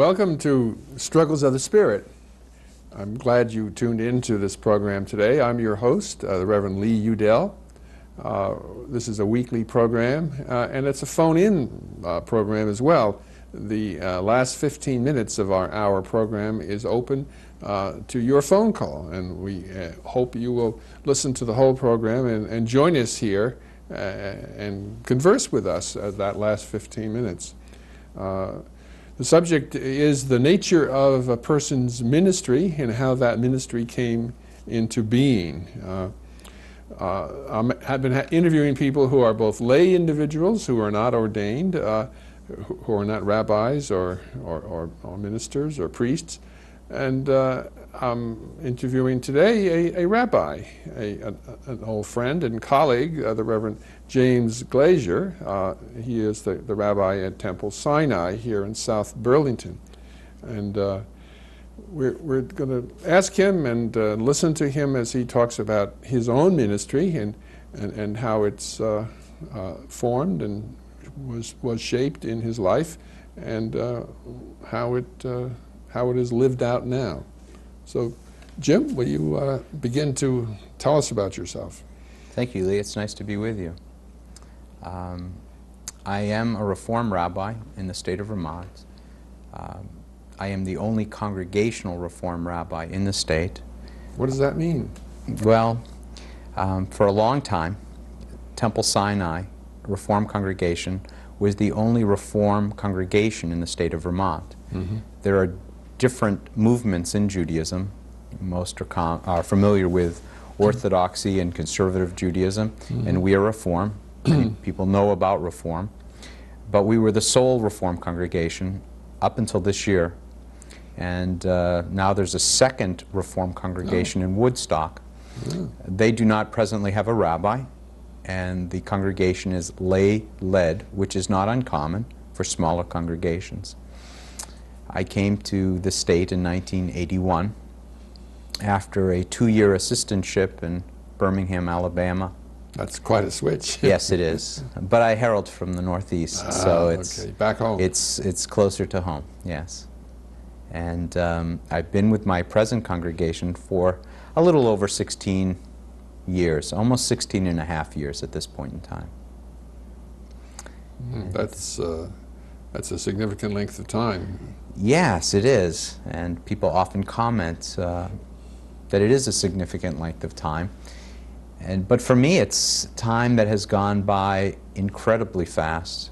Welcome to Struggles of the Spirit. I'm glad you tuned into this program today. I'm your host, the Reverend Leland Udell. This is a weekly program, and it's a phone-in program as well. The last 15 minutes of our hour program is open to your phone call, and we hope you will listen to the whole program and join us here and converse with us that last 15 minutes. The subject is the nature of a person's ministry and how that ministry came into being. I've been interviewing people who are both lay individuals who are not ordained, who are not rabbis or ministers or priests, and I'm interviewing today a rabbi, an old friend and colleague, the Reverend James Glazier. He is the rabbi at Temple Sinai here in South Burlington. And we're going to ask him and listen to him as he talks about his own ministry and how it's formed and was shaped in his life, and how it is lived out now. So, Jim, will you begin to tell us about yourself? Thank you, Lee. It's nice to be with you. I am a Reform rabbi in the state of Vermont. I am the only congregational Reform rabbi in the state. What does that mean? Well, for a long time, Temple Sinai Reform congregation was the only Reform congregation in the state of Vermont. Mm-hmm. There are different movements in Judaism. Most are familiar with Orthodoxy and Conservative Judaism, mm-hmm. and we are Reform. Many people know about Reform. But we were the sole Reform congregation up until this year. And now there's a second Reform congregation in Woodstock. Yeah. They do not presently have a rabbi, and the congregation is lay-led, which is not uncommon for smaller congregations. I came to the state in 1981 after a 2-year assistantship in Birmingham, Alabama. That's quite a switch. Yes, it is. But I herald from the Northeast, so it's okay. Back home. It's closer to home. Yes, and I've been with my present congregation for a little over 16 years, almost 16 and a half years at this point in time. That's a significant length of time. Yes, it is, and people often comment that it is a significant length of time. But for me, it's time that has gone by incredibly fast.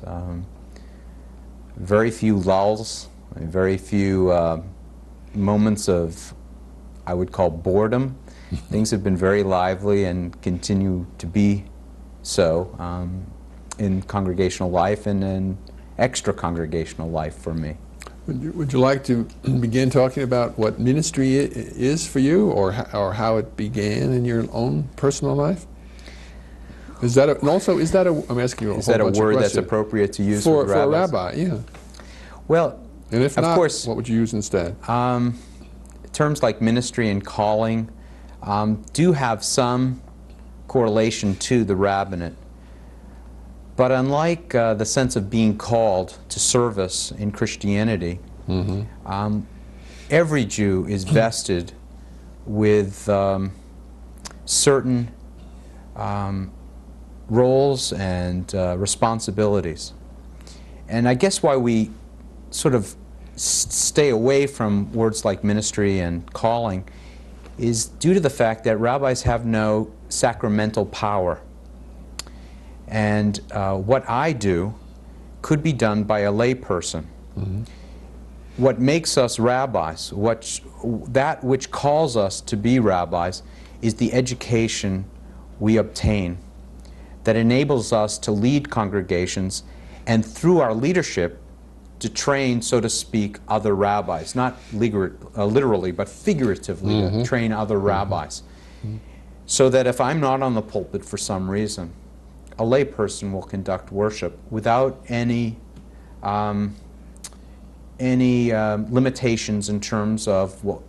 Very few lulls, very few moments of, I would call, boredom. Things have been very lively and continue to be so in congregational life and in extra-congregational life for me. Would you like to begin talking about what ministry is for you, or how it began in your own personal life? Is that I'm asking you is that a word that's appropriate to use for a rabbi? Yeah. Well, and if not, of course, what would you use instead? Terms like ministry and calling do have some correlation to the rabbinate. But unlike the sense of being called to service in Christianity, mm-hmm. Every Jew is vested with certain roles and responsibilities. And I guess why we sort of stay away from words like ministry and calling is due to the fact that rabbis have no sacramental power. And what I do could be done by a lay person. Mm-hmm. What makes us rabbis, that which calls us to be rabbis, is the education we obtain that enables us to lead congregations and through our leadership to train, so to speak, other rabbis. Not literally, but figuratively, mm-hmm. to train other rabbis. Mm-hmm. So that if I'm not on the pulpit for some reason, a lay person will conduct worship without any limitations in terms of what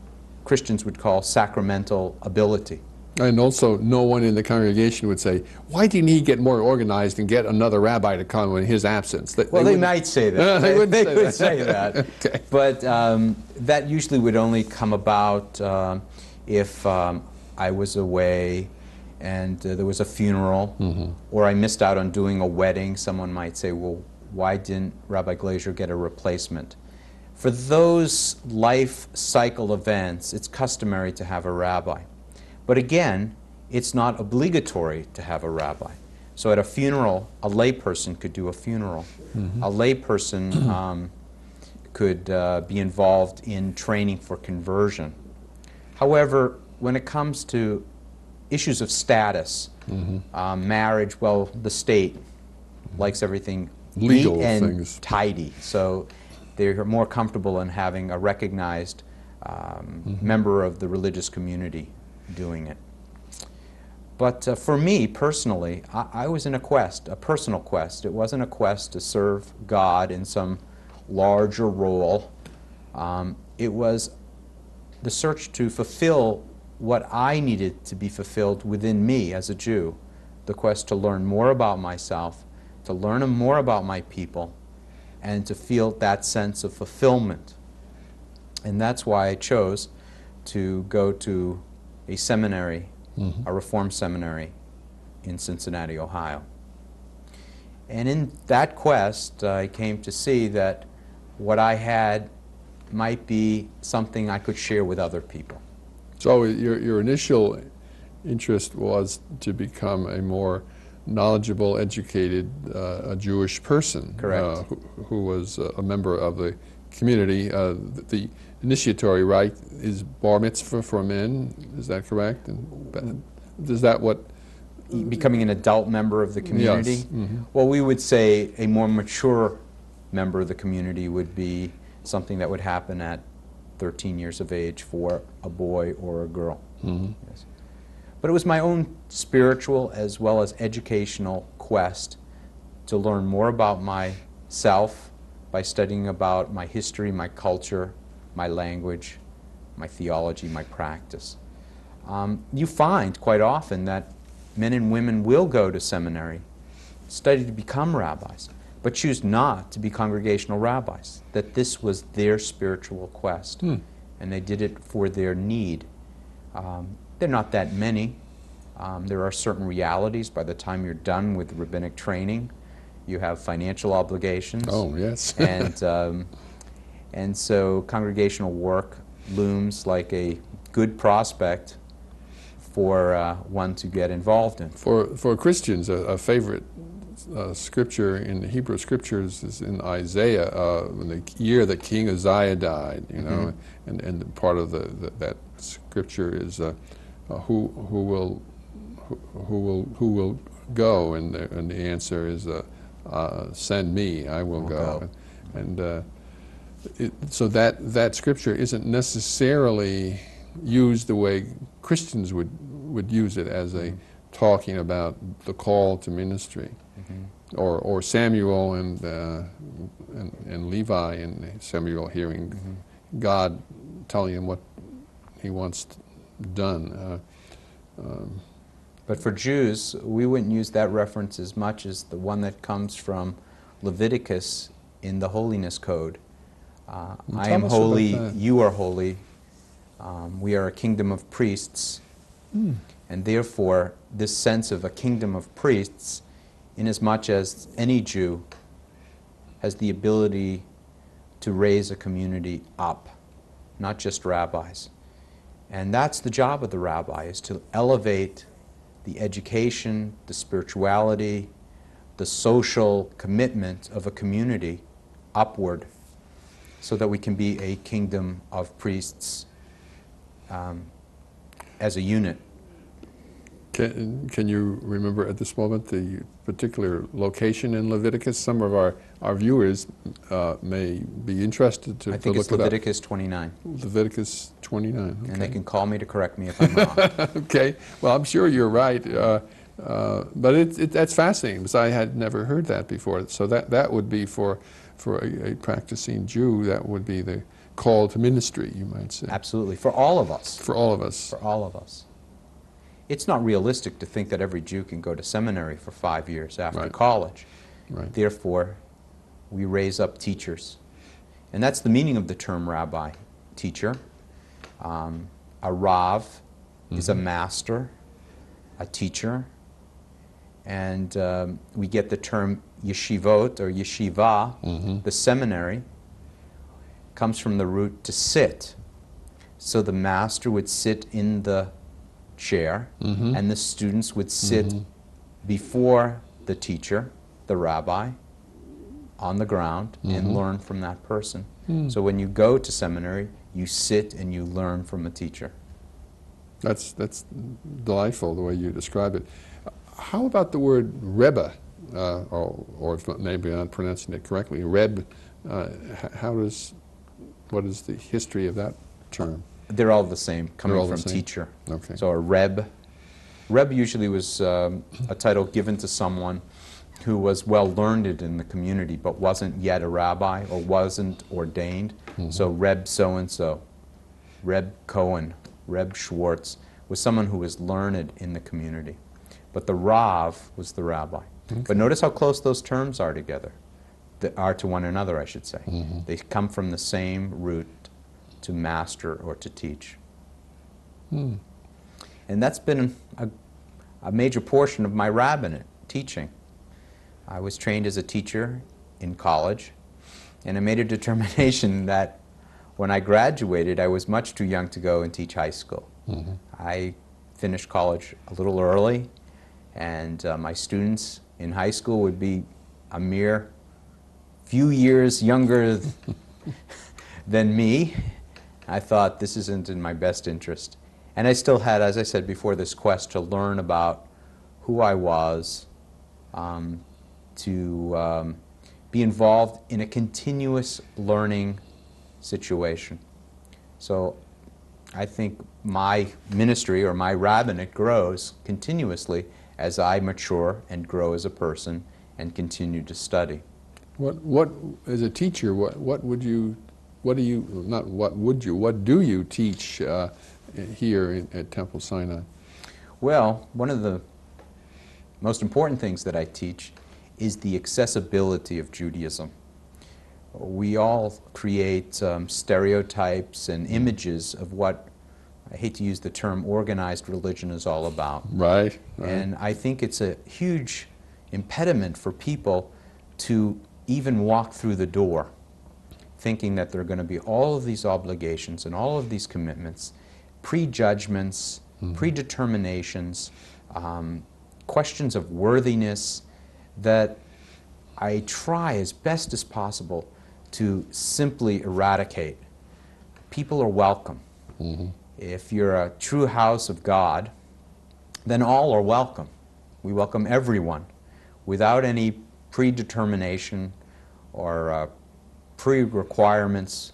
Christians would call sacramental ability. And also, no one in the congregation would say, why didn't he get more organized and get another rabbi to come in his absence? Well, they might say that. They wouldn't would say that. Okay. But that usually would only come about if I was away and there was a funeral, or I missed out on doing a wedding. Someone might say, well, why didn't Rabbi Glazier get a replacement? For those life cycle events, it's customary to have a rabbi. But again, it's not obligatory to have a rabbi. So at a funeral, a layperson could do a funeral. A layperson could be involved in training for conversion. However, when it comes to issues of status, marriage, well, the state likes everything legal neat and things, tidy. So they're more comfortable in having a recognized member of the religious community doing it. But for me personally, I was in a quest, a personal quest. It wasn't a quest to serve God in some larger role. It was the search to fulfill what I needed to be fulfilled within me as a Jew, the quest to learn more about myself, to learn more about my people, and to feel that sense of fulfillment. And that's why I chose to go to a seminary, a Reformed seminary in Cincinnati, Ohio. And in that quest, I came to see that what I had might be something I could share with other people. So your initial interest was to become a more knowledgeable, educated, a Jewish person. Correct. Who was a member of the community. The initiatory rite is bar mitzvah for men, is that correct? And is that what? Becoming an adult member of the community? Yes. Well, we would say a more mature member of the community would be something that would happen at 13 years of age for a boy or a girl. Yes. But it was my own spiritual as well as educational quest to learn more about myself by studying about my history, my culture, my language, my theology, my practice. You find quite often that men and women will go to seminary, study to become rabbis, but choose not to be congregational rabbis, that this was their spiritual quest, and they did it for their need. There are not that many. There are certain realities. By the time you're done with rabbinic training, you have financial obligations. Oh, yes. And so congregational work looms like a good prospect for one to get involved in. For Christians, a favorite scripture in the Hebrew scriptures is in Isaiah, when the year that King Uzziah died, you know, and part of that scripture is who will go, and the answer is send me, I will go. And so that scripture isn't necessarily used the way Christians would use it as a talking about the call to ministry, or Samuel and Levi and Samuel hearing God telling him what he wants done. But for Jews, we wouldn't use that reference as much as the one that comes from Leviticus in the Holiness Code. I am holy, you are holy. We are a kingdom of priests. And therefore, this sense of a kingdom of priests, inasmuch as any Jew has the ability to raise a community up, not just rabbis. And that's the job of the rabbi, is to elevate the education, the spirituality, the social commitment of a community upward, so that we can be a kingdom of priests as a unit. Can you remember at this moment the particular location in Leviticus? Some of our viewers may be interested to look it up. I think it's Leviticus 29. Leviticus 29. Okay. And they can call me to correct me if I'm wrong. Okay. Well, I'm sure you're right. But that's fascinating, because I had never heard that before. So that would be for a practicing Jew, that would be the call to ministry, you might say. Absolutely. For all of us. For all of us. For all of us. it's not realistic to think that every Jew can go to seminary for 5 years after Right. college. Right. Therefore, we raise up teachers. And that's the meaning of the term rabbi, teacher. A rav is a master, a teacher. And we get the term yeshivot or yeshiva, the seminary, comes from the root to sit. So the master would sit in the chair, and the students would sit before the teacher, the rabbi, on the ground and learn from that person. So when you go to seminary, you sit and you learn from a teacher. That's delightful the way you describe it. How about the word Rebbe, or if maybe I'm not pronouncing it correctly, Reb? What is the history of that term? They're all the same, coming all the from same? teacher. Okay. So a Reb. Reb usually was a title given to someone who was well learned in the community but wasn't yet a rabbi or wasn't ordained. So Reb so-and-so, Reb Cohen, Reb Schwartz was someone who was learned in the community. But the Rav was the rabbi. Okay. But notice how close those terms are together, are to one another, I should say. They come from the same root, to master or to teach. And that's been a major portion of my rabbinate, teaching. I was trained as a teacher in college, and I made a determination that when I graduated, I was much too young to go and teach high school. I finished college a little early, and my students in high school would be a mere few years younger than me. I thought, this isn't in my best interest. And I still had, as I said before, this quest to learn about who I was, to be involved in a continuous learning situation. So I think my ministry or my rabbinate grows continuously as I mature and grow as a person and continue to study. What as a teacher, what do you teach here at Temple Sinai? Well, one of the most important things that I teach is the accessibility of Judaism. We all create stereotypes and images of what, I hate to use the term, organized religion is all about. Right. And I think it's a huge impediment for people to even walk through the door thinking that there are going to be all of these obligations and all of these commitments, prejudgments, predeterminations, questions of worthiness that I try as best as possible to simply eradicate. People are welcome. If you're a true house of God, then all are welcome. We welcome everyone without any predetermination or pre-requirements,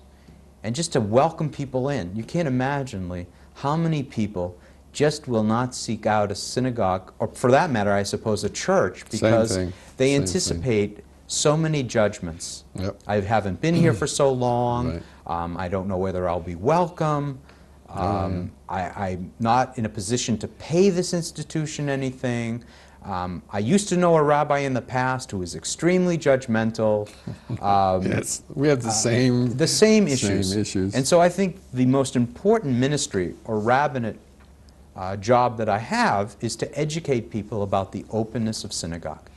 and just to welcome people in. You can't imagine, Lee, how many people just will not seek out a synagogue, or for that matter, I suppose, a church, because they anticipate so many judgments. I haven't been here for so long. I don't know whether I'll be welcome. I'm not in a position to pay this institution anything. I used to know a rabbi in the past who was extremely judgmental. Yes, we have the same issues. And so I think the most important ministry or rabbinate job that I have is to educate people about the openness of synagogue.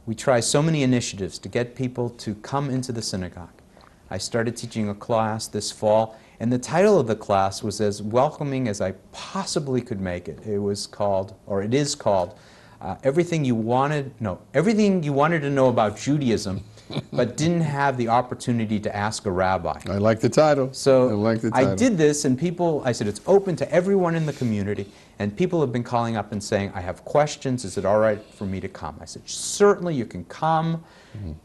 We try so many initiatives to get people to come into the synagogue. I started teaching a class this fall, and the title of the class was as welcoming as I possibly could make it. It was called, or it is called, Everything You Wanted to Know About Judaism, but didn't have the opportunity to ask a rabbi. I like the title. So I did this, and I said it's open to everyone in the community, and people have been calling up and saying, I have questions, is it all right for me to come? I said, certainly you can come.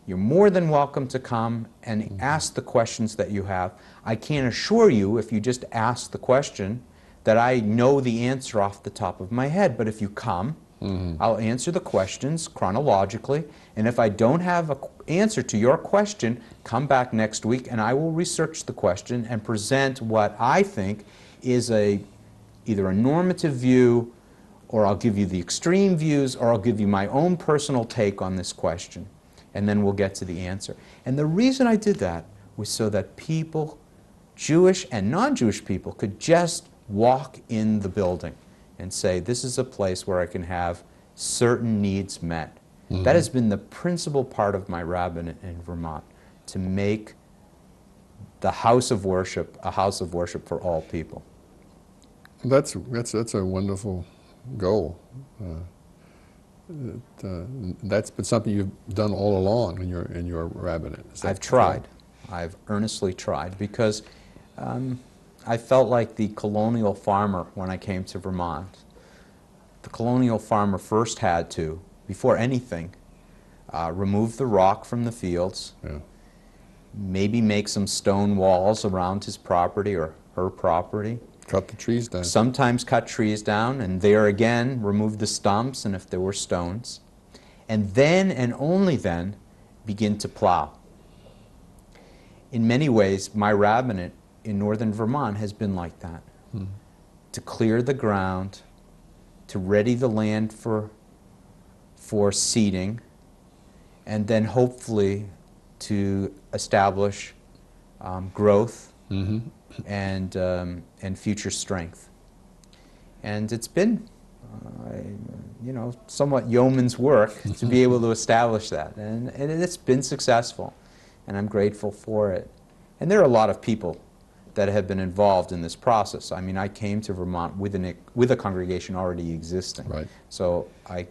You're more than welcome to come and ask the questions that you have. I can't assure you, if you just ask the question, that I know the answer off the top of my head, but if you come, I'll answer the questions chronologically, and if I don't have an answer to your question, come back next week and I will research the question and present what I think is a either a normative view, or I'll give you the extreme views, or I'll give you my own personal take on this question, and then we'll get to the answer. And the reason I did that was so that people, Jewish and non-Jewish people, could just walk in the building and say, this is a place where I can have certain needs met. Mm-hmm. That has been the principal part of my rabbinate in Vermont, to make the house of worship a house of worship for all people. That's a wonderful goal. That's been something you've done all along in your rabbinate. I've tried. I've earnestly tried, because I felt like the colonial farmer when I came to Vermont. The colonial farmer first had to, before anything, remove the rock from the fields, yeah. Maybe make some stone walls around his property or her property. Cut the trees down. Sometimes cut trees down, and there again remove the stumps and if there were stones. And then, and only then, begin to plow. In many ways, my rabbinate in northern Vermont has been like that. Hmm. To clear the ground, to ready the land for seeding, and then hopefully to establish growth, mm-hmm. and future strength. And it's been, somewhat yeoman's work to be able to establish that, and it's been successful, and I'm grateful for it. And there are a lot of people that have been involved in this process. I mean, I came to Vermont with a congregation already existing. Right. So I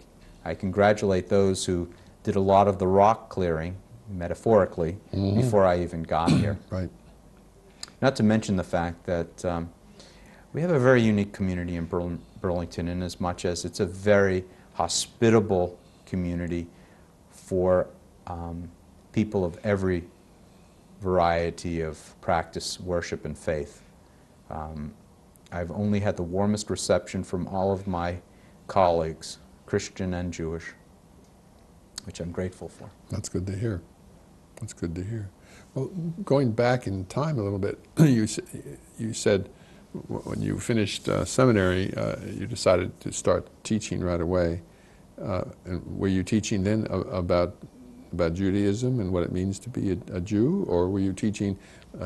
congratulate those who did a lot of the rock clearing, metaphorically, mm-hmm. before I even got here. Right. Not to mention the fact that we have a very unique community in Burlington, in as much as it's a very hospitable community for people of every variety of practice, worship, and faith. I've only had the warmest reception from all of my colleagues, Christian and Jewish, which I'm grateful for. That's good to hear. That's good to hear. Well, going back in time a little bit, you said when you finished seminary, you decided to start teaching right away. And were you teaching then about Judaism and what it means to be a Jew, or were you teaching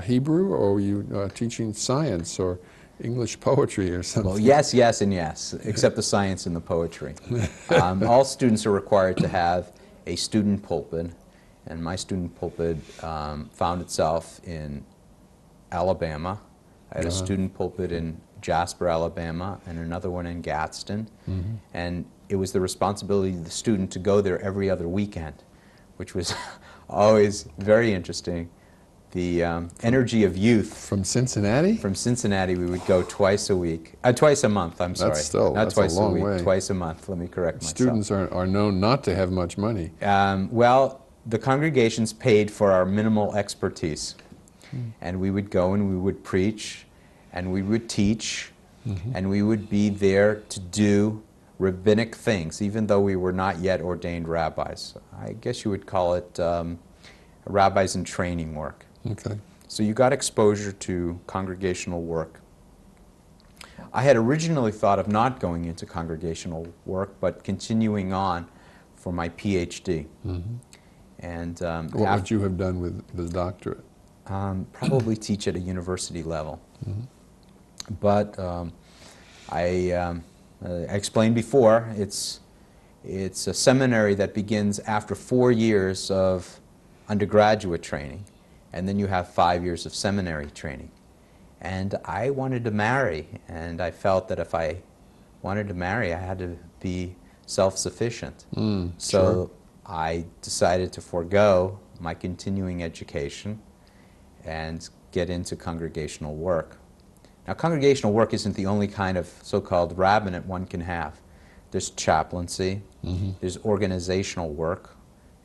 Hebrew, or were you teaching science or English poetry or something? Well, yes, and yes, except the science and the poetry. All students are required to have a student pulpit, and my student pulpit found itself in Alabama. I had a student pulpit in Jasper, Alabama, and another one in Gadsden, mm-hmm. and it was the responsibility of the student to go there every other weekend, which was always very interesting. The energy of youth. From Cincinnati? From Cincinnati, we would go twice a month, I'm sorry. That's a long way. Twice a month, let me correct myself. Students are known not to have much money. Well, the congregations paid for our minimal expertise. And we would go and we would preach, and we would teach, mm-hmm. and we would be there to do rabbinic things, even though we were not yet ordained rabbis. I guess you would call it rabbis in training work. Okay. So you got exposure to congregational work. I had originally thought of not going into congregational work, but continuing on for my PhD. Mm-hmm. And what would you have done with the doctorate? Probably teach at a university level. Mm-hmm. But I explained before, it's a seminary that begins after 4 years of undergraduate training, and then you have 5 years of seminary training. And I wanted to marry, and I felt that if I wanted to marry, I had to be self-sufficient. So sure. I decided to forego my continuing education and get into congregational work. Now, congregational work isn't the only kind of so-called rabbinate one can have. There's chaplaincy, mm-hmm. there's organizational work,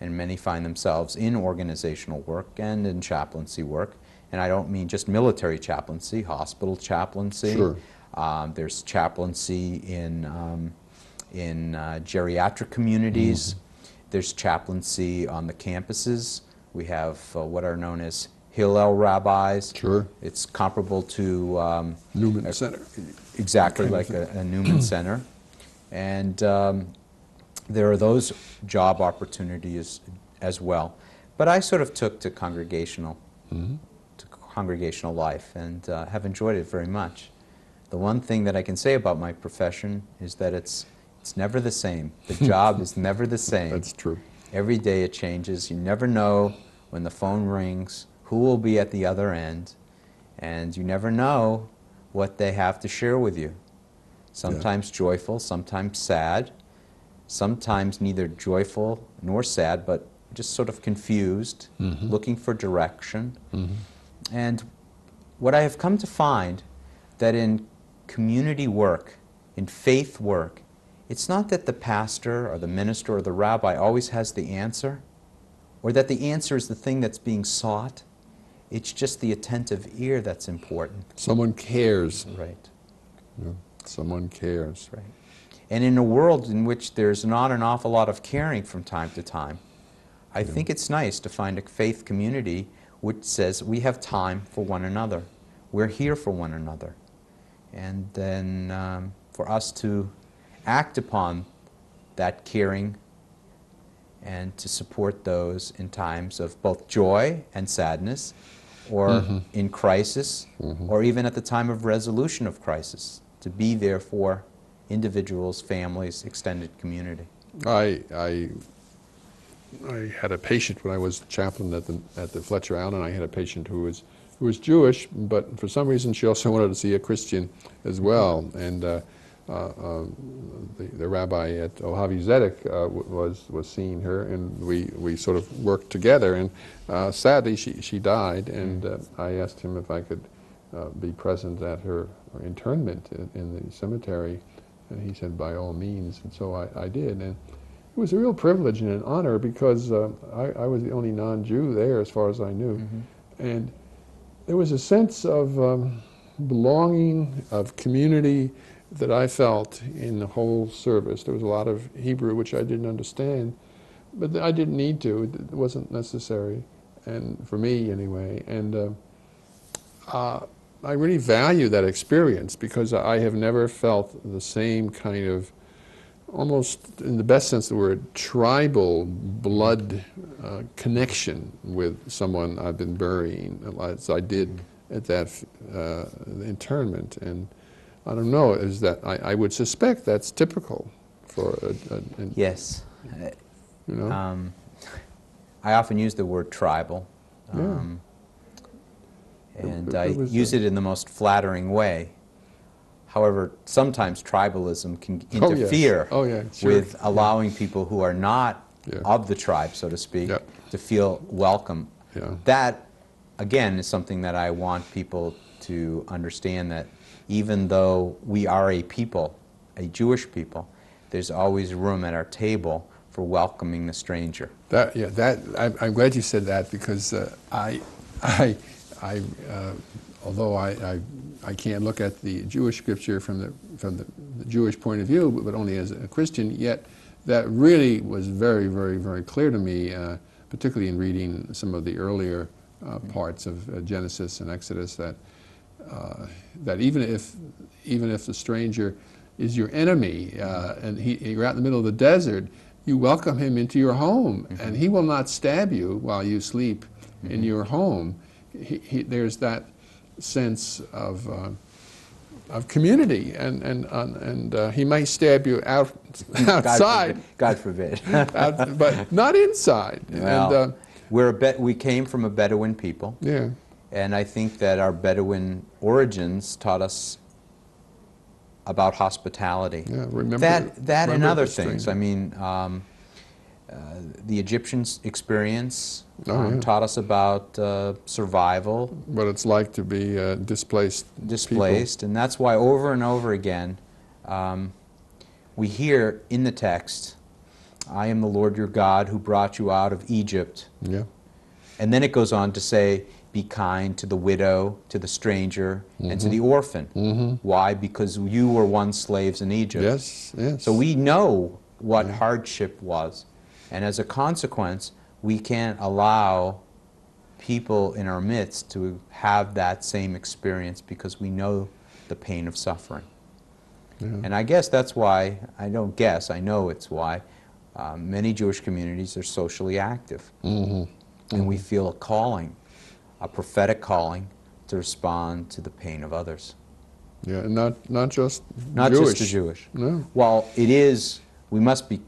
and many find themselves in organizational work and in chaplaincy work. And I don't mean just military chaplaincy, hospital chaplaincy. Sure. There's chaplaincy in geriatric communities. Mm-hmm. There's chaplaincy on the campuses. We have what are known as Hillel rabbis. Sure. It's comparable to Newman Center. exactly Kind like of a Newman Center. And there are those job opportunities as well. But I sort of took to congregational life and have enjoyed it very much. The one thing that I can say about my profession is that it's never the same. The job is never the same. That's true. Every day it changes. You never know when the phone rings who will be at the other end, and you never know what they have to share with you. Sometimes joyful, sometimes sad, sometimes neither joyful nor sad, but just sort of confused, looking for direction. And what I have come to find that in community work, in faith work, it's not that the pastor or the minister or the rabbi always has the answer, or that the answer is the thing that's being sought. It's just the attentive ear that's important. Someone cares. Right. Yeah. Someone cares. Right. And in a world in which there's not an awful lot of caring from time to time, I think it's nice to find a faith community which says we have time for one another. We're here for one another. And then for us to act upon that caring and to support those in times of both joy and sadness, or in crisis, or even at the time of resolution of crisis, to be there for individuals, families, extended community. I had a patient when I was chaplain at the Fletcher Allen. I had a patient who was Jewish, but for some reason she also wanted to see a Christian as well. And the rabbi at Ohavi Zedek was seeing her, and we sort of worked together. And sadly, she died, and I asked him if I could be present at her internment in the cemetery, and he said by all means, and so I did. And it was a real privilege and an honor because I was the only non-Jew there as far as I knew. And there was a sense of belonging, of community that I felt in the whole service. There was a lot of Hebrew which I didn't understand, but I didn't need to. It wasn't necessary, and for me anyway. And I really value that experience because I have never felt the same kind of, almost in the best sense of the word, tribal blood connection with someone I've been burying as I did at that internment. And I don't know, is that, I would suspect that's typical for yes. You know? I often use the word tribal. And I use it in the most flattering way. However, sometimes tribalism can interfere with allowing people who are not of the tribe, so to speak, to feel welcome. That, again, is something that I want people to understand, that even though we are a people, a Jewish people, there's always room at our table for welcoming the stranger. I'm glad you said that, because although I can't look at the Jewish scripture from the Jewish point of view, but only as a Christian, yet that really was very, very, very clear to me, particularly in reading some of the earlier parts of Genesis and Exodus, that even if the stranger is your enemy and you're out in the middle of the desert, you welcome him into your home, and he will not stab you while you sleep in your home. There's that sense of community, and he might stab you outside. God forbid. But not inside. Well, we came from a Bedouin people. Yeah. And I think that our Bedouin origins taught us about hospitality. Yeah, remember and other things. I mean, the Egyptians' experience taught us about survival. What it's like to be displaced people. And that's why over and over again we hear in the text, I am the Lord your God who brought you out of Egypt. Yeah. And then it goes on to say, be kind to the widow, to the stranger, and to the orphan. Why? Because you were once slaves in Egypt. Yes, yes. So we know what hardship was. And as a consequence, we can't allow people in our midst to have that same experience because we know the pain of suffering. Yeah. And I guess that's why, I don't guess, I know it's why, many Jewish communities are socially active. And we feel a calling, a prophetic calling, to respond to the pain of others. Yeah, and not just Not Jewish. just the Jewish. No. While it is, we must be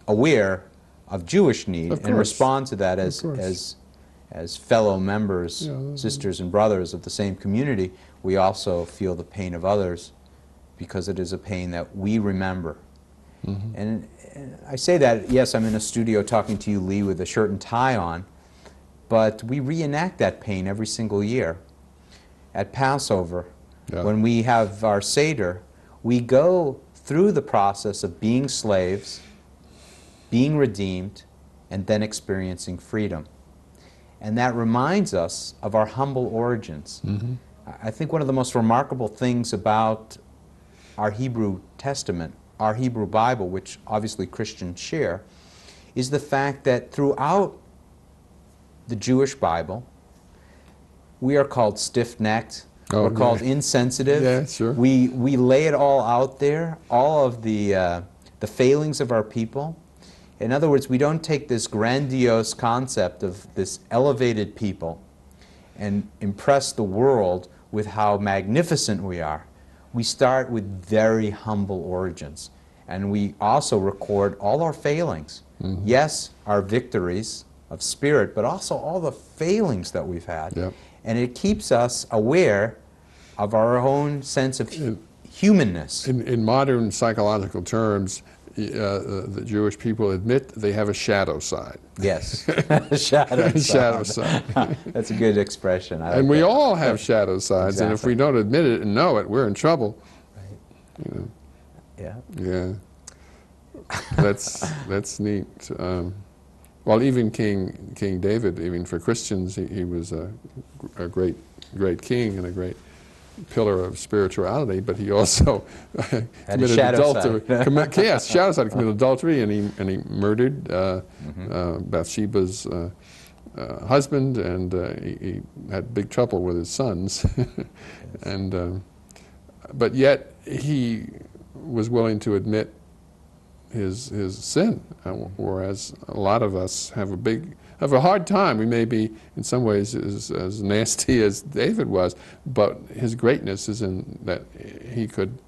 aware of Jewish need Of and course. respond to that course. as fellow members, Yeah. sisters and brothers of the same community. We also feel the pain of others because it is a pain that we remember. And I say that, yes, I'm in a studio talking to you, Lee, with a shirt and tie on, but we reenact that pain every single year. At Passover, Yeah. when we have our Seder, we go through the process of being slaves, being redeemed, and then experiencing freedom. And that reminds us of our humble origins. I think one of the most remarkable things about our Hebrew Testament, our Hebrew Bible, which obviously Christians share, is the fact that throughout the Jewish Bible, we are called stiff-necked, Oh, we're called yeah. insensitive. Yeah, sure. We lay it all out there, all of the failings of our people. In other words, we don't take this grandiose concept of this elevated people and impress the world with how magnificent we are. We start with very humble origins. And we also record all our failings. Yes, our victories of spirit, but also all the failings that we've had. Yep. And it keeps us aware of our own sense of humanness. In modern psychological terms, the Jewish people admit they have a shadow side. Yes, shadow side. Shadow side. That's a good expression. I And like we that. all have shadow sides, and if we don't admit it and know it, we're in trouble. Right. You know. Yeah. Yeah, that's neat. Well, even King David, even for Christians, he was a great king and a great pillar of spirituality. But he also committed adultery. Yes, shadow side, committed adultery, and he murdered Bathsheba's husband, and he had big trouble with his sons. And but yet he was willing to admit his sin, whereas a lot of us have a hard time. We may be in some ways as nasty as David was, but his greatness is in that he could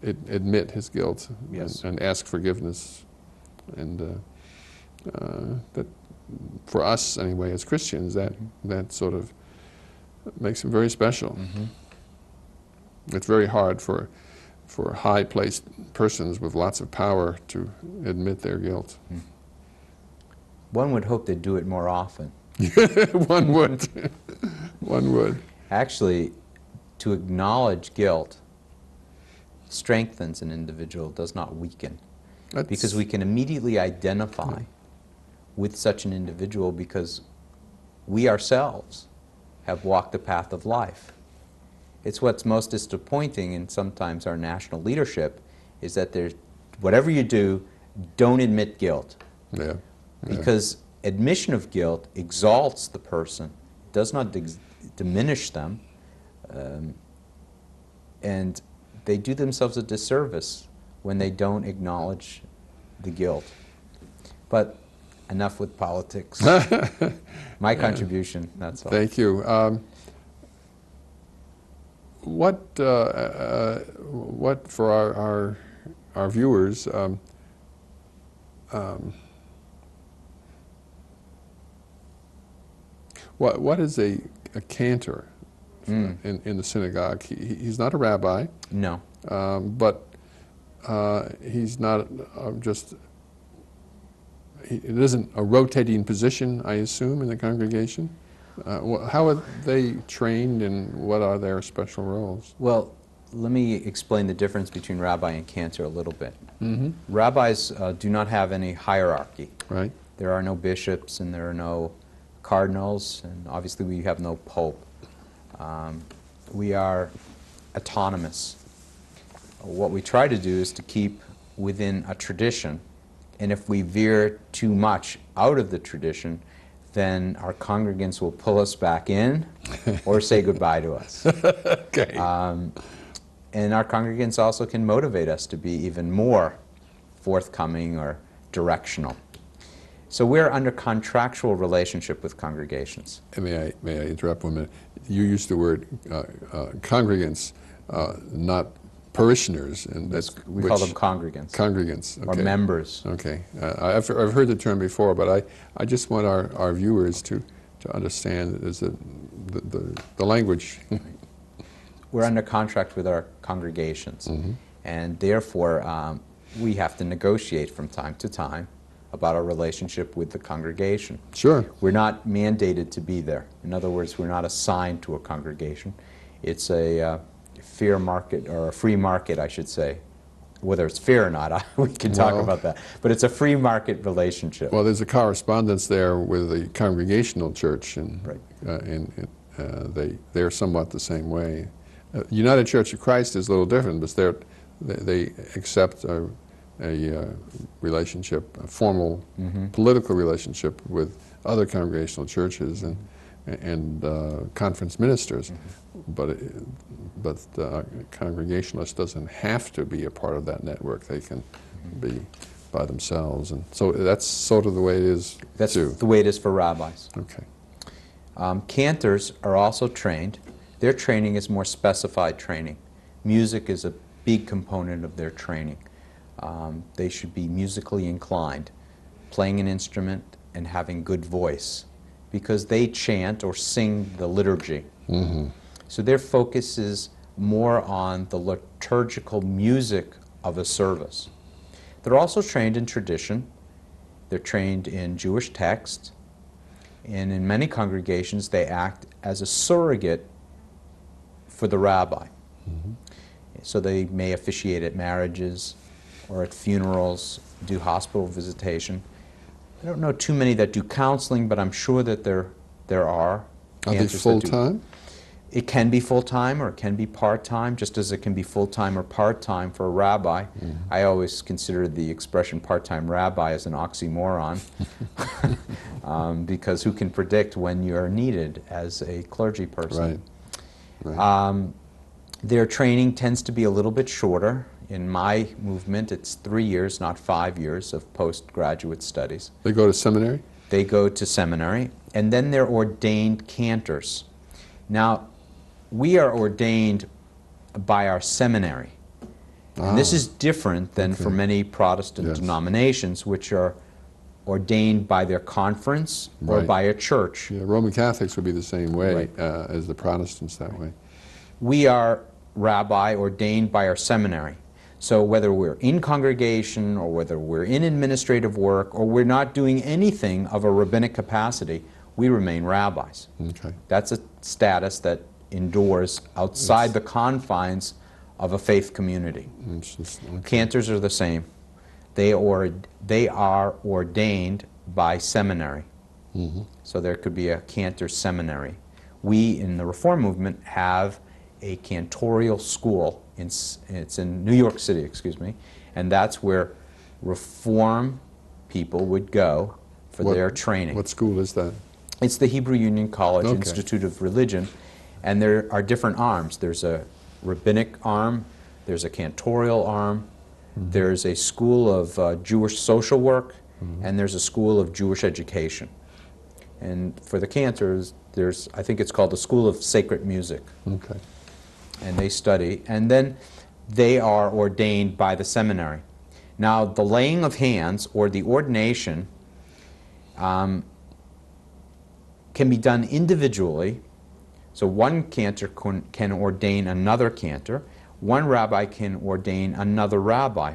admit his guilt. Yes. and ask forgiveness, and that for us anyway as Christians, that sort of makes him very special. It's very hard for high-placed persons with lots of power to admit their guilt. One would hope they'd do it more often. One would. One would. Actually, to acknowledge guilt strengthens an individual, does not weaken. Because we can immediately identify with such an individual because we ourselves have walked the path of life. It's what's most disappointing in sometimes our national leadership is that whatever you do, don't admit guilt. Yeah. Because admission of guilt exalts the person, does not diminish them, and they do themselves a disservice when they don't acknowledge the guilt. But enough with politics. My contribution, that's all. Thank you. What for our viewers? What is a cantor in the synagogue? He's not a rabbi. No. But he's not it isn't a rotating position, I assume, in the congregation. How are they trained, and what are their special roles? Well, let me explain the difference between rabbi and cantor a little bit. Rabbis do not have any hierarchy. Right. There are no bishops, and there are no cardinals, and obviously we have no pope. We are autonomous. What we try to do is to keep within a tradition, and if we veer too much out of the tradition, then our congregants will pull us back in or say goodbye to us. Okay. And our congregants also can motivate us to be even more forthcoming or directional. So we're under contractual relationship with congregations. May I interrupt 1 minute? You used the word congregants, not parishioners, and We call them congregants. Congregants, okay. Or members. Okay, I've heard the term before, but I just want our viewers to understand is that the language. We're under contract with our congregations, and therefore we have to negotiate from time to time about our relationship with the congregation. Sure. We're not mandated to be there. In other words, we're not assigned to a congregation. It's a fair market, or a free market, I should say. Whether it's fair or not, we can talk about that. But it's a free market relationship. Well, there's a correspondence there with the Congregational Church, and they're somewhat the same way. United Church of Christ is a little different, but they accept a relationship, a formal political relationship with other congregational churches and conference ministers. But the Congregationalist doesn't have to be a part of that network. They can be by themselves, and so that's sort of the way it is. That's too. the way it is for rabbis. Okay. Cantors are also trained. Their training is more specified training. Music is a big component of their training. They should be musically inclined, playing an instrument and having good voice, because they chant or sing the liturgy. So their focus is more on the liturgical music of a service. They're also trained in tradition. They're trained in Jewish text, and in many congregations they act as a surrogate for the rabbi. So they may officiate at marriages or at funerals, do hospital visitation. I don't know too many that do counseling, but I'm sure that there are. Are they full-time? It can be full-time or it can be part-time, just as it can be full-time or part-time for a rabbi. I always consider the expression part-time rabbi as an oxymoron, because who can predict when you're needed as a clergy person? Right. Their training tends to be a little bit shorter. In my movement, it's 3 years, not 5 years of postgraduate studies. They go to seminary? They go to seminary, and then they're ordained cantors. Now, we are ordained by our seminary. And this is different than for many Protestant denominations, which are ordained by their conference or by a church. Yeah, Roman Catholics would be the same way as the Protestants that way. We are rabbi ordained by our seminary. So whether we're in congregation or whether we're in administrative work or we're not doing anything of a rabbinic capacity, we remain rabbis. Okay. That's a status that endures outside the confines of a faith community. Cantors are the same. They are ordained by seminary. So there could be a cantor seminary. We in the Reform movement have a cantorial school. It's in New York City, excuse me, and that's where Reform people would go for their training. What school is that? It's the Hebrew Union College Institute of Religion, and there are different arms. There's a rabbinic arm, there's a cantorial arm, there's a school of Jewish social work, and there's a school of Jewish education. And for the cantors, there's, I think it's called the School of Sacred Music. Okay. And they study, and then they are ordained by the seminary. Now, the laying of hands, or the ordination, can be done individually. So one cantor can ordain another cantor. One rabbi can ordain another rabbi.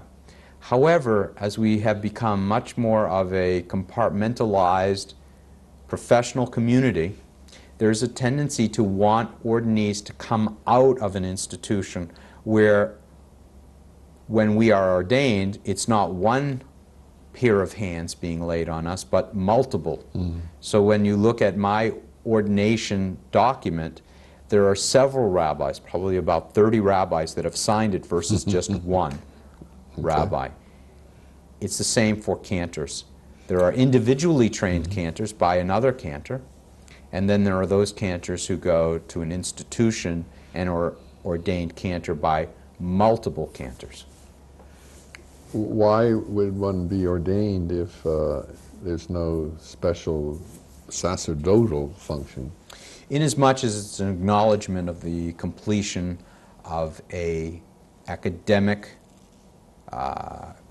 However, as we have become much more of a compartmentalized professional community, there's a tendency to want ordinees to come out of an institution where when we are ordained, it's not one pair of hands being laid on us, but multiple. So when you look at my ordination document, there are several rabbis, probably about 30 rabbis that have signed it versus just one rabbi. It's the same for cantors. There are individually trained cantors by another cantor, and then there are those cantors who go to an institution and are ordained cantor by multiple cantors. Why would one be ordained if there's no special sacerdotal function? Inasmuch as it's an acknowledgement of the completion of a academic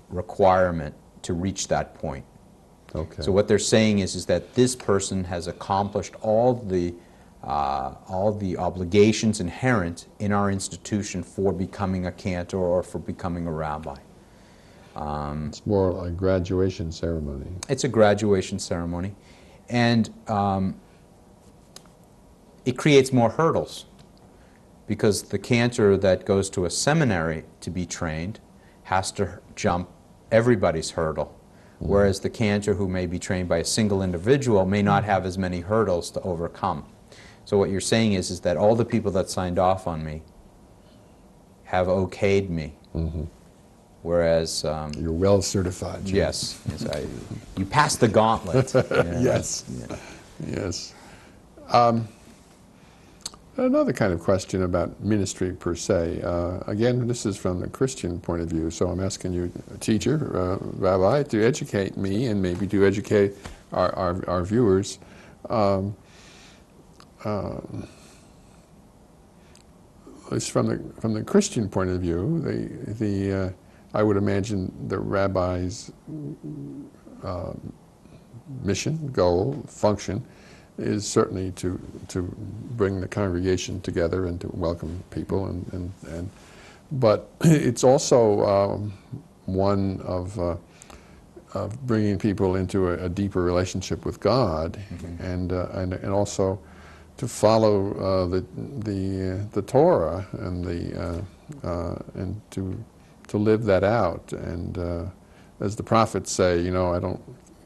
requirement to reach that point. Okay. So what they're saying is that this person has accomplished all the obligations inherent in our institution for becoming a cantor or for becoming a rabbi. It's more like a graduation ceremony. It's a graduation ceremony, and it creates more hurdles, because the cantor that goes to a seminary to be trained has to jump everybody's hurdle, whereas the cantor who may be trained by a single individual may not have as many hurdles to overcome. So what you're saying is that all the people that signed off on me have okayed me, whereas... You're well certified. Jim. Yes, you passed the gauntlet. Yes, Yeah. yes. Another kind of question about ministry per se. Again, this is from the Christian point of view, so I'm asking you, teacher, rabbi, to educate me and maybe to educate our viewers. At least from the Christian point of view, I would imagine the rabbi's mission, goal, function is certainly to bring the congregation together and to welcome people, but it's also one of bringing people into a deeper relationship with God, and also to follow the Torah and to live that out. And as the prophets say, I don't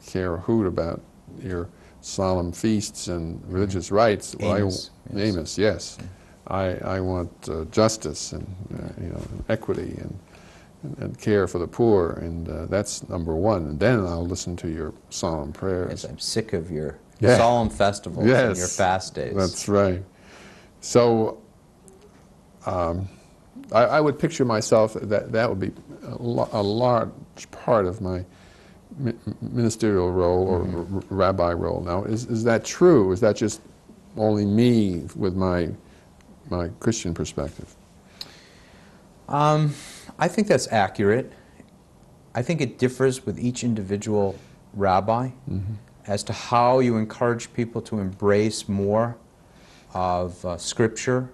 care a hoot about your solemn feasts and religious rites. Amos, Amos, yes. I want justice and equity and care for the poor, and that's number one. And then I'll listen to your solemn prayers. Yes, I'm sick of your solemn festivals and your fast days. That's right. So I would picture myself that would be a large part of my ministerial role or rabbi role. Now, is that true? Is that just only me with my Christian perspective? I think that's accurate. I think it differs with each individual rabbi as to how you encourage people to embrace more of Scripture.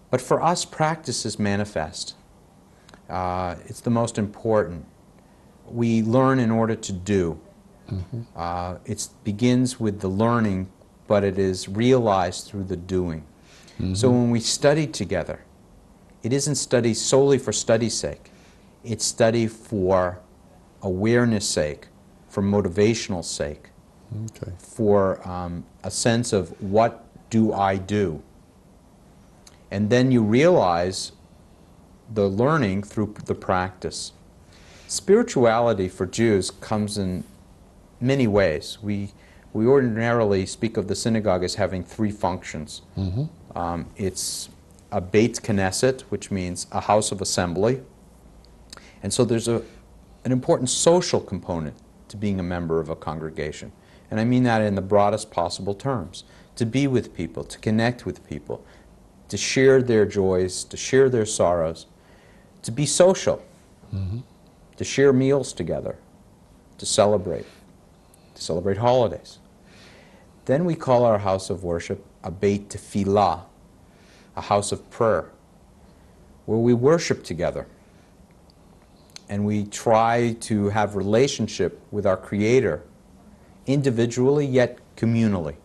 But for us, practice is manifest. It's the most important. We learn in order to do. It begins with the learning, but it is realized through the doing. So when we study together, it isn't study solely for study's sake. It's study for awareness sake, for motivational sake, for a sense of what do I do? And then you realize the learning through the practice. Spirituality for Jews comes in many ways. We ordinarily speak of the synagogue as having three functions. It's a Beit Knesset, which means a house of assembly. And so there's an important social component to being a member of a congregation. And I mean that in the broadest possible terms. To be with people, to connect with people, to share their joys, to share their sorrows, to be social, to share meals together, to celebrate holidays. Then we call our house of worship a Beit Tefillah, a house of prayer, where we worship together and we try to have relationship with our Creator individually yet communally.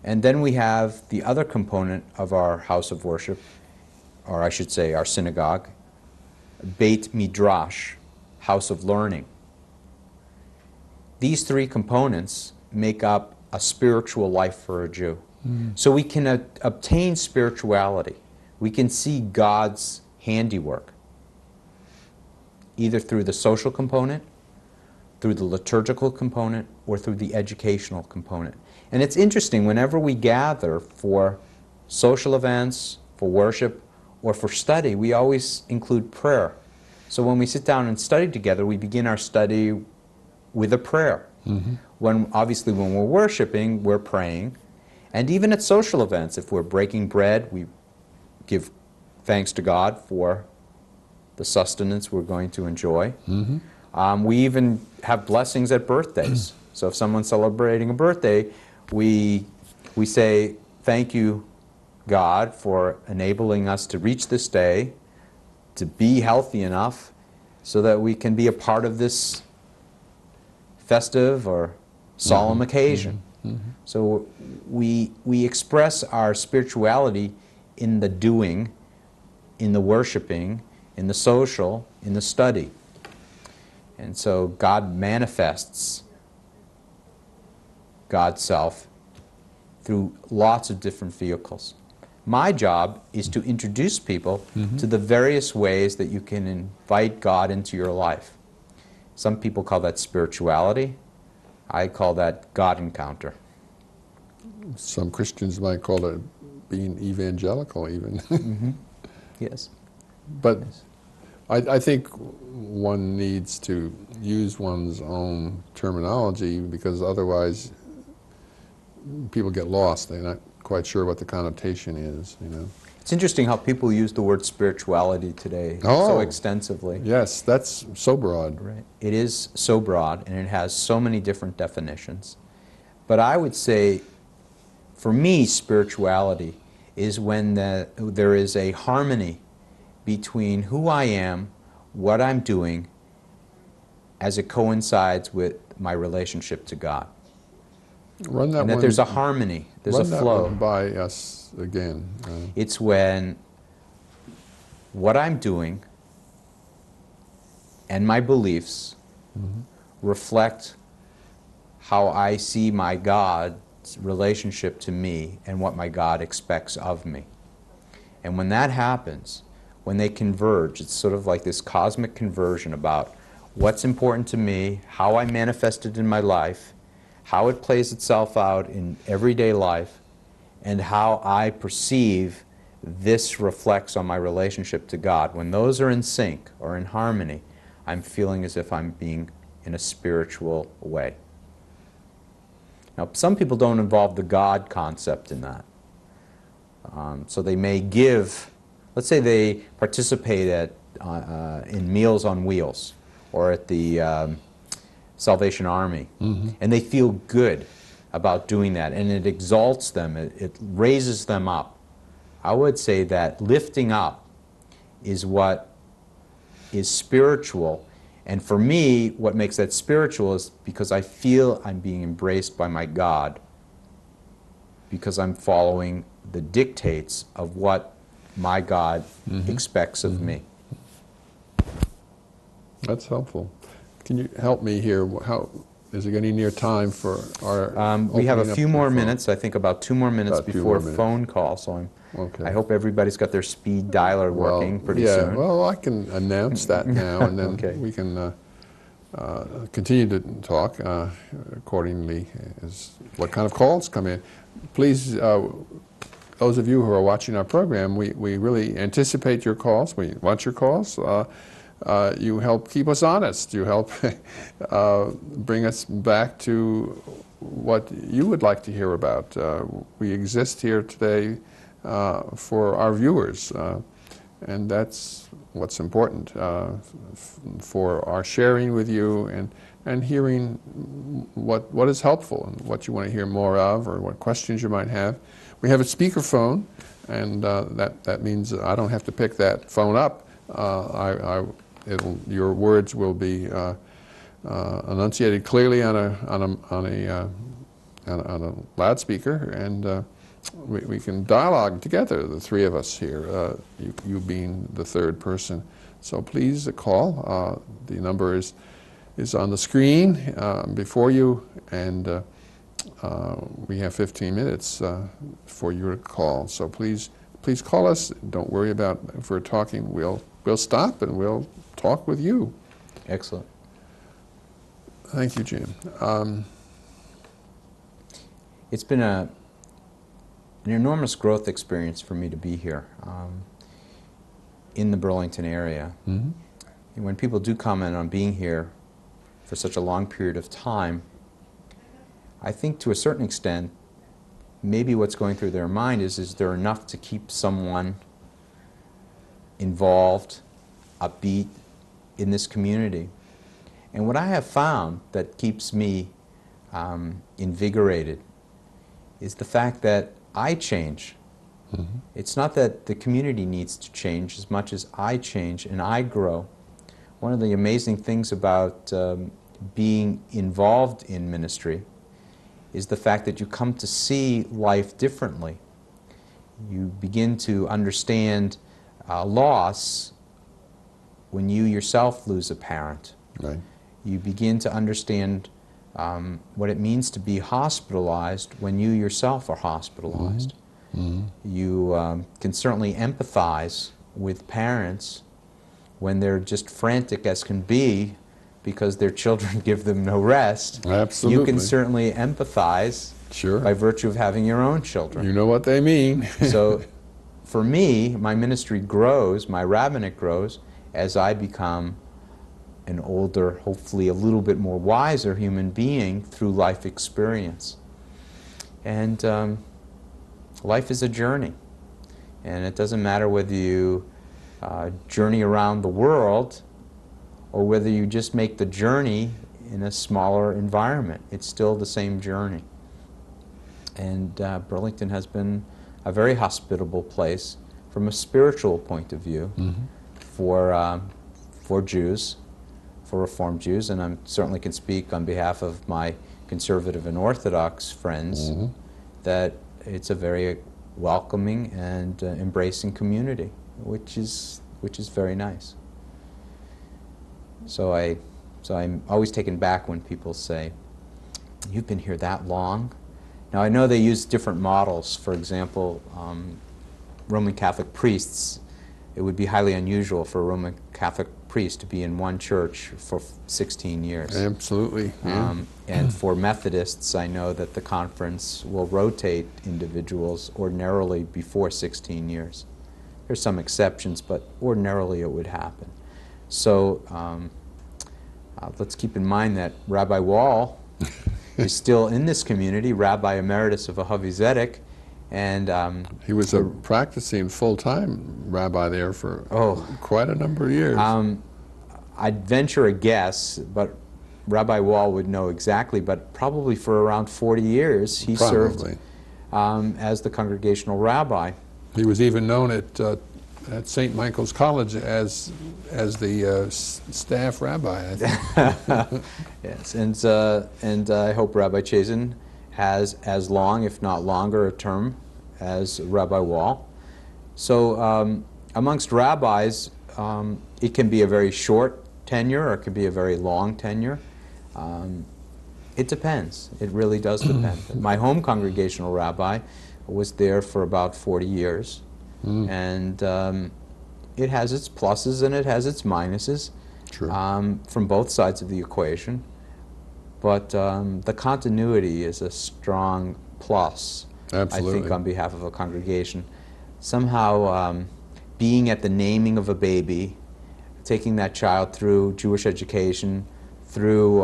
And then we have the other component of our house of worship, or I should say our synagogue, Beit Midrash, house of learning. These three components make up a spiritual life for a Jew. So we can obtain spirituality. We can see God's handiwork, either through the social component through the liturgical component or through the educational component. And it's interesting, whenever we gather for social events, for worship, or for study, we always include prayer. So when we sit down and study together, we begin our study with a prayer. Obviously, when we're worshiping, we're praying. And even at social events, if we're breaking bread, we give thanks to God for the sustenance we're going to enjoy. We even have blessings at birthdays. So if someone's celebrating a birthday, we say, thank you, God, for enabling us to reach this day, to be healthy enough so that we can be a part of this festive or solemn occasion. So we express our spirituality in the doing, in the worshiping, in the social, in the study. And so God manifests God's self through lots of different vehicles. My job is to introduce people to the various ways that you can invite God into your life. Some people call that spirituality. I call that God encounter. Some Christians might call it being evangelical even. Yes. But I think one needs to use one's own terminology, because otherwise people get lost. They're not quite sure what the connotation is, you know. It's interesting how people use the word spirituality today so extensively. Yes, that's so broad. Right. It is so broad, and it has so many different definitions. But I would say, for me, spirituality is when there is a harmony between who I am, what I'm doing, as it coincides with my relationship to God. Run that And that one, there's a harmony, there's a run that flow. one by us again. It's when what I'm doing and my beliefs reflect how I see my God's relationship to me and what my God expects of me. And when that happens, when they converge, it's sort of like this cosmic conversion about what's important to me, how I manifest it in my life, how it plays itself out in everyday life, and how I perceive this reflects on my relationship to God. When those are in sync or in harmony, I'm feeling as if I'm being in a spiritual way. Now, some people don't involve the God concept in that. So they may give, let's say they participate in Meals on Wheels or at the Salvation Army, and they feel good about doing that, and it exalts them, it raises them up. I would say that lifting up is what is spiritual, and for me, what makes that spiritual is because I feel I'm being embraced by my God, because I'm following the dictates of what my God expects of me. That's helpful. Can you help me here? How is it getting near time for our? We have a opening few up more the phone? minutes. I think about 2 more minutes About 2 before more minutes. phone call. So Okay. I hope everybody's got their speed dialer working pretty soon. Well, I can announce that now, and then Okay. we can continue to talk accordingly as what kind of calls come in. Please, those of you who are watching our program, we really anticipate your calls. We want your calls. You help keep us honest. You help bring us back to what you would like to hear about. We exist here today for our viewers, and that's what's important for our sharing with you and hearing what is helpful and what you want to hear more of, or what questions you might have. We have a speakerphone, and that means I don't have to pick that phone up. Your words will be enunciated clearly on a loudspeaker, and we can dialogue together, the three of us here, you being the third person. So please call. The number is on the screen before you, and we have 15 minutes for you to call. So please call us. Don't worry about if we're talking. We'll stop and we'll talk with you. Excellent. Thank you, Jim. It's been an enormous growth experience for me to be here in the Burlington area. Mm-hmm. And when people do comment on being here for such a long period of time, I think to a certain extent, maybe what's going through their mind is there enough to keep someone involved, upbeat in this community? And what I have found that keeps me invigorated is the fact that I change. Mm-hmm. It's not that the community needs to change as much as I change and I grow. One of the amazing things about being involved in ministry is the fact that you come to see life differently. You begin to understand loss when you yourself lose a parent. Right. You begin to understand what it means to be hospitalized when you yourself are hospitalized. Mm-hmm. You can certainly empathize with parents when they're just frantic as can be because their children give them no rest. Absolutely. You can certainly empathize sure. by virtue of having your own children. You know what they mean. So for me, my ministry grows, my rabbinate grows, as I become an older, hopefully a little bit more wiser human being through life experience. And life is a journey. And it doesn't matter whether you journey around the world or whether you just make the journey in a smaller environment. It's still the same journey. And Burlington has been a very hospitable place from a spiritual point of view mm-hmm. for Jews, for Reformed Jews, and I certainly can speak on behalf of my conservative and Orthodox friends mm-hmm. that it's a very welcoming and embracing community, which is very nice. So I'm always taken back when people say, "You've been here that long?" Now I know they use different models. For example, Roman Catholic priests, it would be highly unusual for a Roman Catholic priest to be in one church for 16 years. Absolutely. Yeah. And for Methodists, I know that the conference will rotate individuals ordinarily before 16 years. There's some exceptions, but ordinarily it would happen. So let's keep in mind that Rabbi Wall is still in this community, Rabbi Emeritus of Ahavi Zedek, and he was a practicing full-time rabbi there for quite a number of years. I'd venture a guess, but Rabbi Wall would know exactly, but probably for around 40 years he served as the congregational rabbi. He was even known at St. Michael's College as the staff rabbi, I think. Yes, and I hope Rabbi Chazen has as long, if not longer, a term as Rabbi Wall. So amongst rabbis, it can be a very short tenure or it can be a very long tenure. It depends. It really does depend. My home congregational rabbi was there for about 40 years. And it has its pluses and it has its minuses from both sides of the equation. But the continuity is a strong plus, Absolutely. I think, on behalf of a congregation. Somehow being at the naming of a baby, taking that child through Jewish education, through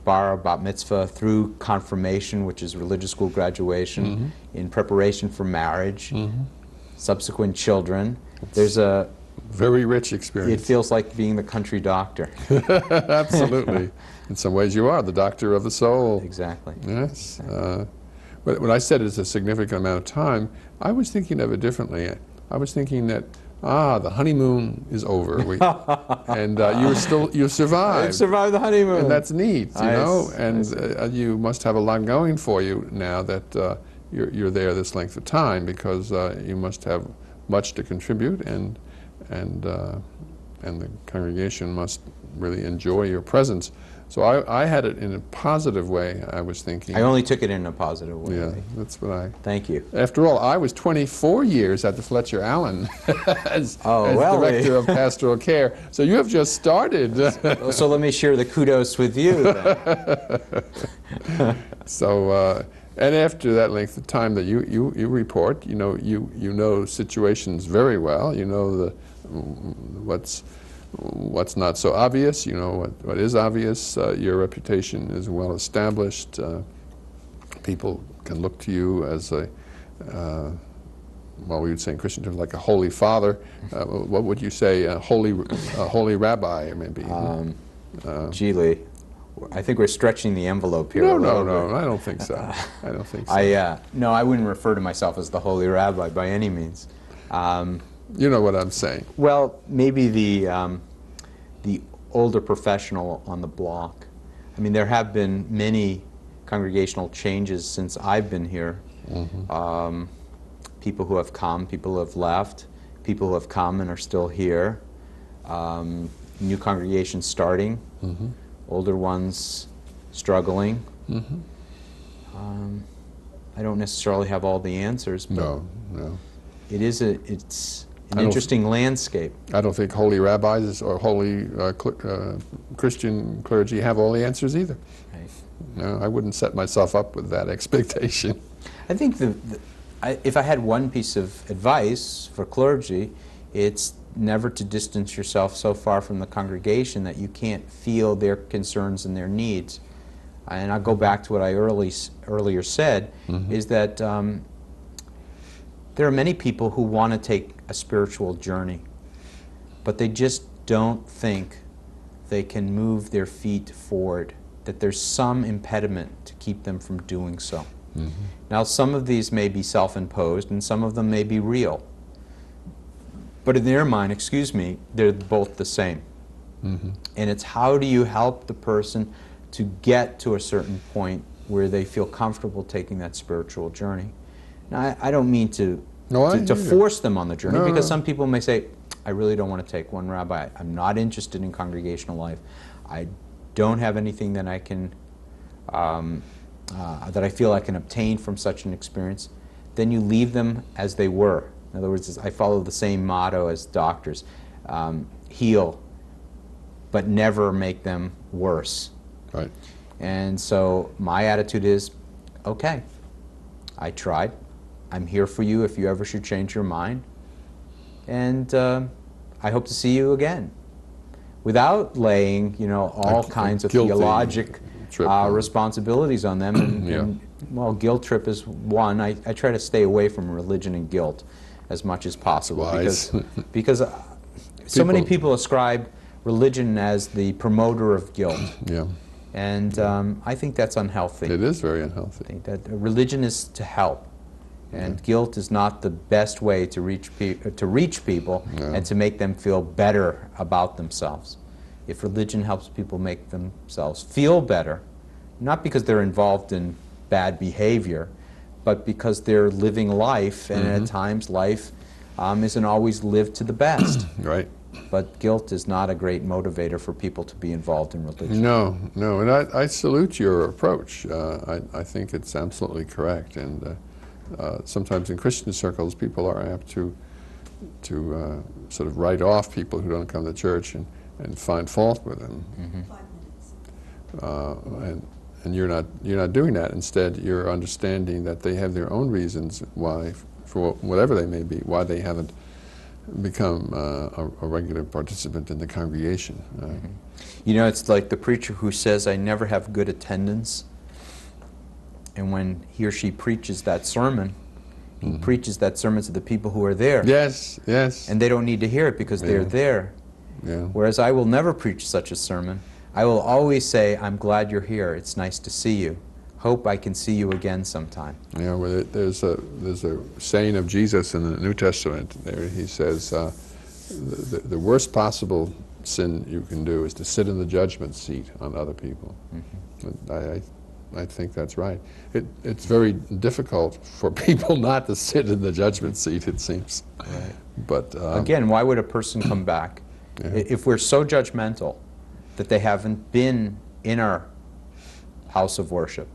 bar, bat mitzvah, through confirmation, which is religious school graduation, mm-hmm. in preparation for marriage, mm-hmm. subsequent children. There's a very rich experience. It feels like being the country doctor. Absolutely. In some ways you are the doctor of the soul. Exactly. Yes. But when I said it's a significant amount of time, I was thinking of it differently. I was thinking that, the honeymoon is over. And you survived. I've survived the honeymoon. And that's neat, you know? And you must have a lot going for you now that you're there this length of time, because you must have much to contribute and and the congregation must really enjoy your presence. So I had it in a positive way, I was thinking. I only took it in a positive way. Yeah, that's what I... Thank you. After all, I was 24 years at the Fletcher Allen as Director of Pastoral Care. So you have just started. So let me share the kudos with you then. So, and after that length of time that you report, you know situations very well. You know what's not so obvious. You know what is obvious. Your reputation is well established. People can look to you as a, well, we would say in Christian terms, like a holy father. What would you say? A holy rabbi, maybe. Gee, Lee, I think we're stretching the envelope here. No, I don't think so. I don't think so. No, I wouldn't refer to myself as the holy rabbi by any means. You know what I'm saying. Well, maybe the older professional on the block. I mean, there have been many congregational changes since I've been here. Mm-hmm. People who have come, people who have left, people who have come and are still here. New congregations starting, mm-hmm. older ones struggling. Mm-hmm. I don't necessarily have all the answers, but no. It's an interesting landscape. I don't think holy rabbis or holy Christian clergy have all the answers either. Right. No, I wouldn't set myself up with that expectation. I think if I had one piece of advice for clergy, it's never to distance yourself so far from the congregation that you can't feel their concerns and their needs. And I'll go back to what I earlier said, mm-hmm. is that there are many people who want to take a spiritual journey, but they just don't think they can move their feet forward, that there's some impediment to keep them from doing so. Mm-hmm. Now, some of these may be self-imposed and some of them may be real. But in their mind, they're both the same. Mm-hmm. And it's how do you help the person to get to a certain point where they feel comfortable taking that spiritual journey. Now, I don't mean to force them on the journey, because some people may say, I really don't want to take one, Rabbi. I'm not interested in congregational life. I don't have anything that I can, that I feel I can obtain from such an experience. Then you leave them as they were. In other words, I follow the same motto as doctors. Heal, but never make them worse. Right. And so my attitude is, okay, I tried. I'm here for you if you ever should change your mind. And I hope to see you again. Without laying, all kinds of theologic responsibilities on them. And, well, guilt trip is one. I try to stay away from religion and guilt as much as possible. Because so many people ascribe religion as the promoter of guilt. Yeah. And I think that's unhealthy. It is very unhealthy. I think that religion is to help. And guilt is not the best way to reach people and to make them feel better about themselves. If religion helps people make themselves feel better, not because they're involved in bad behavior, but because they're living life, and at times life isn't always lived to the best. Right. But guilt is not a great motivator for people to be involved in religion. No, and I salute your approach. I think it's absolutely correct. And sometimes in Christian circles, people are apt to sort of write off people who don't come to church and find fault with them. Mm-hmm. 5 minutes. And you're not doing that. Instead, you're understanding that they have their own reasons why, for whatever they may be, why they haven't become a regular participant in the congregation. It's like the preacher who says, I never have good attendance. And when he or she preaches that sermon, he preaches that sermon to the people who are there. Yes. And they don't need to hear it because they're there. Yeah. Whereas I will never preach such a sermon. I will always say, I'm glad you're here. It's nice to see you. Hope I can see you again sometime. Yeah, well, there's a saying of Jesus in the New Testament. There he says, the worst possible sin you can do is to sit in the judgment seat on other people. Mm-hmm. I think that's right. It's very difficult for people not to sit in the judgment seat, it seems. Right. But again, why would a person come back Yeah. If we're so judgmental that they haven't been in our house of worship,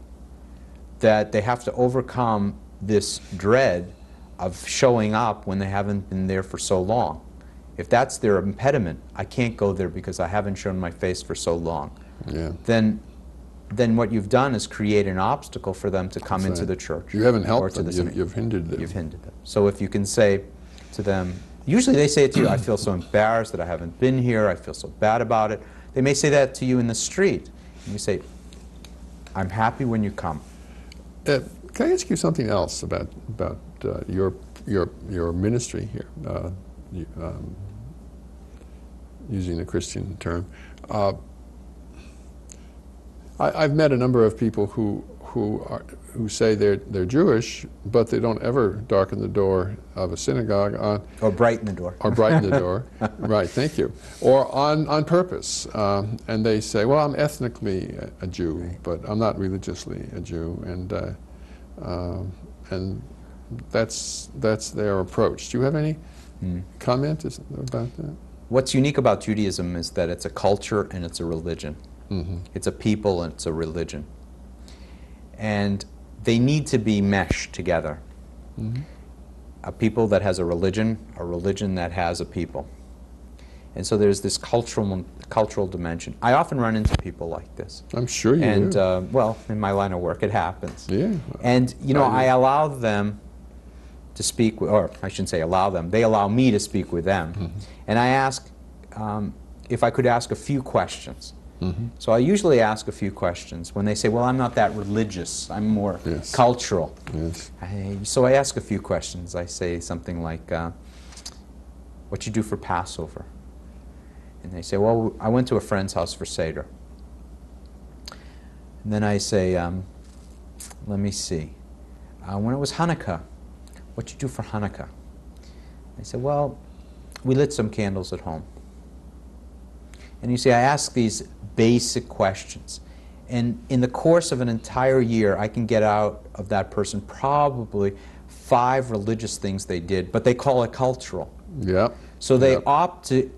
that they have to overcome this dread of showing up when they haven't been there for so long. If that's their impediment, I can't go there because I haven't shown my face for so long. Yeah. Then what you've done is create an obstacle for them to come into the church. You haven't or helped to them, the you've hindered them. You've hindered them. So if you can say to them, usually they say it to you, I feel so embarrassed that I haven't been here, I feel so bad about it. They may say that to you in the street. And you say, I'm happy when you come. Can I ask you something else about your ministry here, using a Christian term? I've met a number of people who say they're Jewish, but they don't ever darken the door of a synagogue or brighten the door. Or brighten the door, right? Thank you. Or on purpose, and they say, "Well, I'm ethnically a Jew, right, but I'm not religiously a Jew," and that's their approach. Do you have any comment about that? What's unique about Judaism is that it's a culture and it's a religion. Mm-hmm. It's a people and it's a religion. And they need to be meshed together. Mm-hmm. A people that has a religion that has a people. And so there's this cultural dimension. I often run into people like this. I'm sure you do. And, well, in my line of work, it happens. Yeah. And, you know, I allow them to speak, or I shouldn't say allow them, they allow me to speak with them. Mm-hmm. And I ask if I could ask a few questions. Mm-hmm. So I usually ask a few questions. When they say, well, I'm not that religious, I'm more cultural. Yes. So I ask a few questions. I say something like, what you do for Passover? And they say, well, I went to a friend's house for Seder. And then I say, let me see, when it was Hanukkah, what you do for Hanukkah? They say, well, we lit some candles at home. And you see, I ask these basic questions. And in the course of an entire year, I can get out of that person probably 5 religious things they did, but they call it cultural. Yeah. So they opt to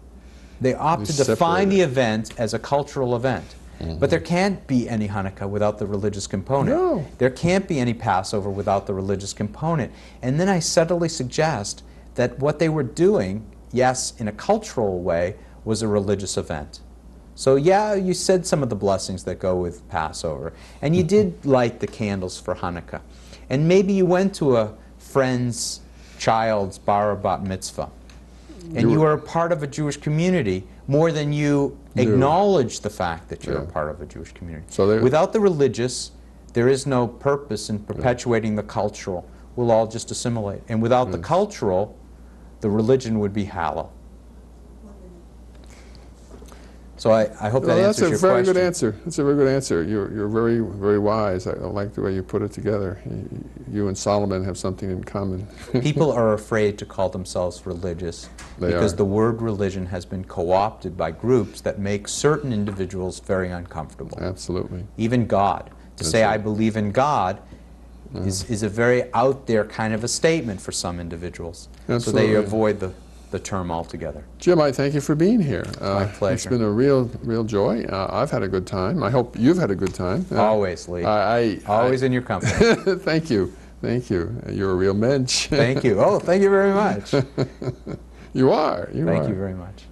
define the event as a cultural event. Mm-hmm. But there can't be any Hanukkah without the religious component. No. There can't be any Passover without the religious component. And then I subtly suggest that what they were doing, yes, in a cultural way, was a religious event. So yeah, you said some of the blessings that go with Passover, and you did light the candles for Hanukkah, and maybe you went to a friend's child's bar or bat mitzvah, and you were a part of a Jewish community more than you acknowledge the fact that you're a part of a Jewish community. So without the religious, there is no purpose in perpetuating the cultural. We'll all just assimilate. And without the cultural, the religion would be hollow. So I hope that answers your question. That's a very good answer. That's a very good answer. You're very, very wise. I like the way you put it together. You and Solomon have something in common. People are afraid to call themselves religious because the word religion has been co-opted by groups that make certain individuals very uncomfortable. Absolutely. Even God. To say I believe in God is a very out there kind of a statement for some individuals. Absolutely. So they avoid the term altogether. Jim, I thank you for being here. My pleasure. It's been a real joy. I've had a good time. I hope you've had a good time. Always, Lee. Always in your company. Thank you. Thank you. You're a real mensch. Thank you. Oh, thank you very much. You are. Thank you very much.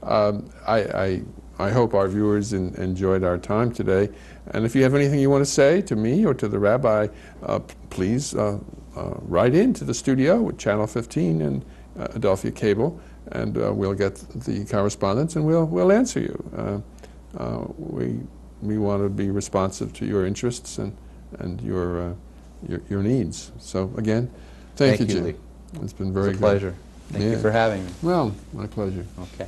I hope our viewers enjoyed our time today. And if you have anything you want to say to me or to the Rabbi, please write in to the studio at Channel 15 and Adelphia Cable, and we'll get the correspondence and we'll answer you. We want to be responsive to your interests and your needs. So again, thank you, Jim. Lee. It's been very good. It's a pleasure. Thank you for having me. Well, my pleasure. Okay.